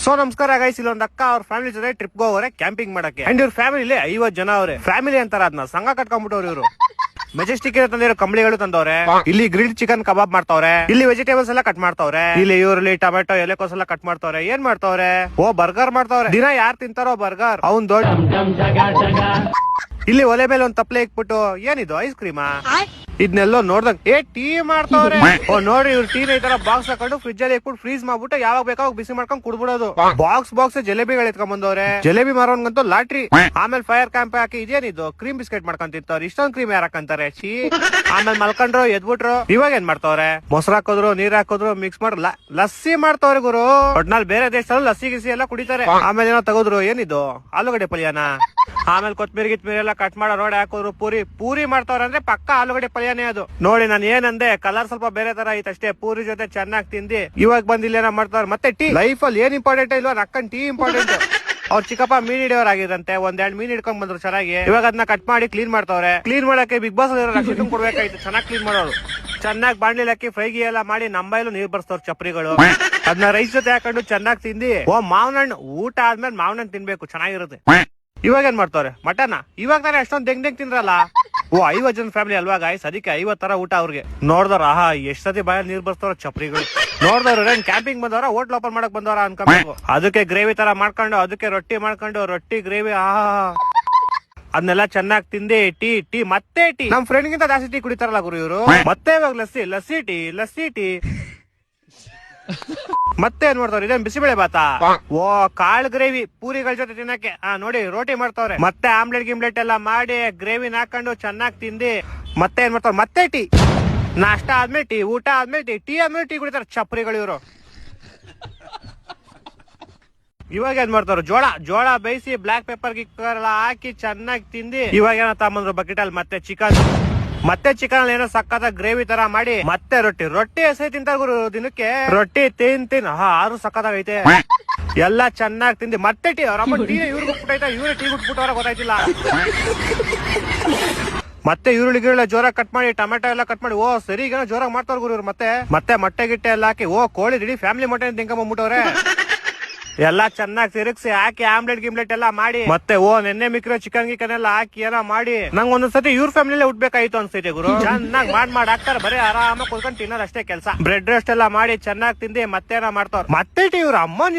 So ನಮಸ್ಕಾರ guys, ಇಲ್ಲೊಂದ್ ಅಕ್ಕ ಅವ್ರ ಫ್ಯಾಮಿಲಿ ಜೊತೆ ಟ್ರಿಪ್ ಹೋಗೋರೆ ಕ್ಯಾಂಪಿಂಗ್ ಮಾಡಕ್ಕೆ. ಅಂಡ್ ಇವ್ರ ಫ್ಯಾಮಿಲಿ 50 ಜನ ಅವ್ರೆ. ಫ್ಯಾಮಿಲಿ ಅಂತಾರ ಅದನ್ನ ಸಂಘ ಕಟ್ಕೊಂಡ್ಬಿಟ್ಟವ್ರು ಇವರು. ಮೆಜೆಸ್ಟಿಕ್ ತಂದಿರೋ ಕಂಬಳಿಗಳು ತಂದವ್ರೆ. ಇಲ್ಲಿ ಗ್ರಿಲ್ಡ್ ಚಿಕನ್ ಕಬಾಬ್ ಮಾಡ್ತಾವ್ರೆ. ಇಲ್ಲಿ ವೆಜಿಟೇಬಲ್ಸ್ ಎಲ್ಲ ಕಟ್ ಮಾಡ್ತಾವ್ರೆ. ಇಲ್ಲಿ ಈರುಳ್ಳಿ ಟೊಮೆಟೊ ಎಲೆಕೋಸ್ ಎಲ್ಲ ಕಟ್ ಮಾಡ್ತಾವ್ರೆ. ಏನ್ ಮಾಡ್ತಾವ್ರೆ? ಬರ್ಗರ್ ಮಾಡ್ತಾವ್ರೆ. ದಿನ ಯಾರು ತಿಂತಾರೋ ಬರ್ಗರ್ ಅವ್ನ್ ದೊಡ್ಡ. ಇಲ್ಲಿ ಒಲೆ ಮೇಲೆ ಒಂದ್ ತಪ್ಲೆ ಇಕ್ಬಿಟ್ಟು ಏನಿದು ಐಸ್ ಕ್ರೀಮಾ ಇದನ್ನೆಲ್ಲೋ ನೋಡ್ದಾಗ ಟೀ ಮಾಡ್ತಾವ್ರೆ. ನೋಡ್ರಿ ಇವ್ರು ಟೀನ ಈ ತರ ಬಾಕ್ಸ್ ಹಾಕೊಂಡು ಫ್ರಿಜ್ ಅಲ್ಲಿ ಇಟ್ಬಿಟ್ಟು ಫ್ರೀಸ್ ಮಾಡ್ಬಿಟ್ಟು ಯಾವಾಗ ಬೇಕಾವಾಗ ಬಿಸಿ ಮಾಡ್ಕೊಂಡ್ ಕುಡ್ಬಿಡೋದು. ಬಾಕ್ಸ್ ಜಲೇಬಿಗಳು ಎತ್ಕೊಂಡ್ ಬಂದವ್ರೆ. ಜಲೇಬಿ ಮಾರೋನ್ಗಂತೂ ಲಾಟ್ರಿ. ಆಮೇಲೆ ಫೈರ್ ಕ್ಯಾಂಪ್ ಹಾಕಿ ಇದೇನಿದು ಕ್ರೀಮ್ ಬಿಸ್ಕೆಟ್ ಮಾಡ್ಕೊಂಡ್ ತಿಂತವ್ರೆ. ಇಷ್ಟೊಂದ್ ಕ್ರೀಮ್ ಯಾರು ಹಾಕಂತಾರೆ ಚೀ. ಆಮೇಲೆ ಮಲ್ಕೊಂಡ್ರು ಎದ್ಬಿಟ್ರು. ಇವಾಗ ಏನ್ ಮಾಡ್ತಾವ್ರೆ? ಮೊಸರು ಹಾಕೋದ್ರು ನೀರ್ ಹಾಕೋದ್ರು ಮಿಕ್ಸ್ ಮಾಡಿ ಲಸ್ಸಿ ಮಾಡ್ತಾವ್ರೆ ಗುರು. ಒಟ್ನಲ್ಲಿ ಬೇರೆ ದೇಶದಲ್ಲಿ ಲಸ್ಸಿ ಗಿಸಿ ಎಲ್ಲ ಕುಡಿತಾರೆ. ಆಮೇಲೆ ಏನೋ ತಗೋದ್ರು ಏನಿದು ಆಲೂಗಡ್ಡೆ ಪಲ್ಯನ. ಆಮೇಲೆ ಕೊತ್ಮೀರಿ ಗಿತ್ಮೀರಿ ಎಲ್ಲ ಕಟ್ ಮಾಡೋ ರೋಡ್ ಹಾಕೋದ್ರು. ಪೂರಿ ಮಾಡ್ತಾವ್ರ ಅಂದ್ರೆ ಪಕ್ಕ ಆಲೂಗಡ್ಡೆ ಪಲ್ಯನೇ ಅದು. ನೋಡಿ ನಾನು ಏನಂದೆ, ಕಲರ್ ಸ್ವಲ್ಪ ಬೇರೆ ತರ ಐತೆ ಅಷ್ಟೇ. ಪೂರಿ ಜೊತೆ ಚೆನ್ನಾಗಿ ತಿಂದಿ ಇವಾಗ ಬಂದಿಲ್ಲ ಏನೋ ಮಾಡ್ತಾವ್ರ. ಮತ್ತೆ ಟೀ ಲೈಫ್ ಅಲ್ಲಿ ಏನ್ ಇಂಪಾರ್ಟೆಂಟ್ ಇಲ್ವಾ, ನಕ್ಕನ್ ಟೀ ಇಂಪಾರ್ಟೆಂಟ್. ಅವ್ರ ಚಿಕ್ಕಪ್ಪ ಮೀನ್ ಹಿಡಿಯೋರ್ ಆಗಿರಂತೆ. 1-2 ಮೀನ್ ಹಿಡ್ಕೊಂಡ್ ಬಂದ್ರು ಚೆನ್ನಾಗಿ. ಇವಾಗ ಅದನ್ನ ಕಟ್ ಮಾಡಿ ಕ್ಲೀನ್ ಮಾಡ್ತಾವ್ರೆ. ಕ್ಲೀನ್ ಮಾಡಕ್ಕೆ ಬಿಗ್ ಬಾಸ್ ರಕ್ಷಿತ ಕೊಡ್ಬೇಕಾಯ್ತು. ಚೆನ್ನಾಗಿ ಕ್ಲೀನ್ ಮಾಡೋರು. ಚೆನ್ನಾಗಿ ಬಾಣ್ಲಿ ಹಾಕಿ ಫ್ರೈಗಿ ಎಲ್ಲ ಮಾಡಿ ನಂಬೈಲು ನೀರ್ ಬರ್ಸ್ತವ್ರ ಚಪ್ರಿಗಳು. ಅದನ್ನ ರೈಸ್ ಜೊತೆ ಹಾಕೊಂಡು ಚೆನ್ನಾಗಿ ತಿಂದಿ ಮಾವನಣ್ಣು ಊಟ ಆದ್ಮೇಲೆ ಮಾವನಣ್ಣು ತಿನ್ಬೇಕು, ಚೆನ್ನಾಗಿರುತ್ತೆ. ಇವಾಗ ಏನ್ ಮಾಡ್ತಾವ್ರೆ? ಮಟನ್. ಇವಾಗ ತಾನೇ ಅಷ್ಟೊಂದ್ ದೆಂಗ್ ತಿಂದ್ರಲ್ಲ. 50 ಜನ ಫ್ಯಾಮಿಲಿ ಅಲ್ವಾ ಗಾಯ್ಸ್, ಅದಕ್ಕೆ 50 ತರ ಊಟ ಅವ್ರಿಗೆ. ನೋಡ್ದವ್ರ ಎಷ್ಟ್ ಸತಿ ಬಾಯಲ್ಲಿ ನೀರ್ ಬರ್ತಾವ್ರ ಚಪ್ರಿಗಳು. ನೋಡ್ದವ್ರು ಏನ್ ಕ್ಯಾಂಪಿಂಗ್ ಬಂದವ್ರ ಹೋಟ್ಲ್ ಓಪನ್ ಮಾಡಕ್ ಬಂದವ್ರ ಅನ್ಕೋಬೇಕು. ಅದಕ್ಕೆ ಗ್ರೇವಿ ತರ ಮಾಡ್ಕೊಂಡು ಅದಕ್ಕೆ ರೊಟ್ಟಿ ಮಾಡ್ಕೊಂಡು ರೊಟ್ಟಿ ಗ್ರೇವಿ ಅದನ್ನೆಲ್ಲ ಚೆನ್ನಾಗಿ ತಿಂದಿ ಟೀ ಮತ್ತೆ ಟೀ. ನಮ್ ಫ್ರೆಂಡ್ ಗಿಂತ ಜಾಸ್ತಿ ಟೀ ಕುಡಿತಾರಲ್ಲ ಗುರು ಇವರು. ಮತ್ತೆ ಇವಾಗ ಲಸ್ಸಿ ಟೀ ಮತ್ತೆ ಏನ್ ಮಾಡ್ತಾವ್ರ? ಇದೇನ್ ಬಿಸಿಬೇಳೆ ಬಾತಾ? ಕಾಳು ಗ್ರೇವಿ ಪೂರಿಗಳ ಜೊತೆ ತಿನ್ನಕ್ಕೆ. ನೋಡಿ ರೋಟಿ ಮಾಡ್ತಾವ್ರೆ. ಮತ್ತೆ ಆಮ್ಲೆಟ್ ಗಿಮ್ಲೆಟ್ ಎಲ್ಲ ಮಾಡಿ ಗ್ರೇವಿನ ಹಾಕೊಂಡು ಚೆನ್ನಾಗಿ ತಿಂದಿ ಮತ್ತೆ ಏನ್ ಮಾಡ್ತಾವ್ರ? ಮತ್ತೆ ಟೀ. ನಾಷ್ಟ ಆದ್ಮೇಲೆ ಟೀ, ಊಟ ಆದ್ಮೇಲೆ ಟೀ ಆದ್ಮೇಲೆ ಟೀ ಕುಡಿತಾರ ಚಪ್ರಿಗಳು ಇವರು. ಇವಾಗ ಏನ್ ಮಾಡ್ತಾರ? ಜೋಳ ಬೇಯಿಸಿ ಬ್ಲಾಕ್ ಪೆಪ್ಪರ್ ಗಿಪ್ಪರ್ ಎಲ್ಲ ಹಾಕಿ ಚೆನ್ನಾಗಿ ತಿಂದಿ ಇವಾಗ ಏನೋ ತಗೊಂಡ್ರು ಬಕೆಟ್ ಅಲ್ಲಿ ಮತ್ತೆ ಚಿಕನ್ ಅಲ್ಲಿ ಏನೋ ಸಕ್ಕತ್ತ ಗ್ರೇವಿ ತರ ಮಾಡಿ ಮತ್ತೆ ರೊಟ್ಟಿ ಎಸೆ ತಿಂತಾರ ಗುರು. ದಿನಕ್ಕೆ ರೊಟ್ಟಿ ತಿನ್ ಆರು ಸಕ್ಕತ್ತಾಗೈತೆ. ಎಲ್ಲ ಚೆನ್ನಾಗಿ ತಿಂದಿ ಮತ್ತೆ ಟೀ. ಅವ್ರ ಅಮ್ಮ ಟೀ ಇವ್ರಿಗೆ ಉಟ್ಬಿಟ್ಟೈತ, ಇವ್ರೆ ಟೀ ಉಟ್ಬಿಟ್ಟವ್ರ ಗೊತ್ತಾಯ್ತಿಲ್ಲ. ಮತ್ತೆ ಈರುಳ್ಳಿ ಜೋರಾಗಿ ಕಟ್ ಮಾಡಿ ಟೊಮೆಟೊ ಎಲ್ಲ ಕಟ್ ಮಾಡಿ ಸರಿ ಈಗ ಜೋರಾಗಿ ಮಾಡ್ತಾರ ಗುರು ಇವ್ರು. ಮತ್ತೆ ಮೊಟ್ಟೆ ಗಿಟ್ಟೆ ಎಲ್ಲ ಹಾಕಿ ಕೋಳಿ ಇಡೀ ಫ್ಯಾಮಿಲಿ ಮೊಟ್ಟೆ ತಿನ್ಕೊಂಡ್ಬಿಟ್ಟವ್ರೆ. ಎಲ್ಲಾ ಚೆನ್ನಾಗಿ ತಿರುಗಿಸಿ ಹಾಕಿ ಆಮ್ಲೆಟ್ ಗಿಮ್ಲೆಟ್ ಎಲ್ಲ ಮಾಡಿ ಮತ್ತೆ ನೆನ್ನೆ ಮಿಕ್ಕಿರೋ ಚಿಕನ್ ಗಿಕನ್ ಎಲ್ಲ ಹಾಕಿ ಏನೋ ಮಾಡಿ ನಂಗೆ ಒಂದೊಂದ್ಸತಿ ಇವ್ರ ಫ್ಯಾಮಿಲಿ ಉಟ್ಬೇಕಾಯ್ತು ಅನ್ಸೈತೆ ಗುರು. ಚೆನ್ನಾಗಿ ಮಾಡಿ ಹಾಕ್ತಾರೆ. ಬರೀ ಆರಾಮಾಗಿ ಕುತ್ಕೊಂಡು ತಿನ್ನೋದು ಅಷ್ಟೇ ಕೆಲಸ. ಬ್ರೆಡ್ ರೋಸ್ಟ್ ಎಲ್ಲ ಮಾಡಿ ಚೆನ್ನಾಗಿ ತಿಂದಿ ಮತ್ತೇನೋ ಮಾಡ್ತಾವ್ರ. ಮತ್ತೆ ಇವ್ರ ಅಮ್ಮನ್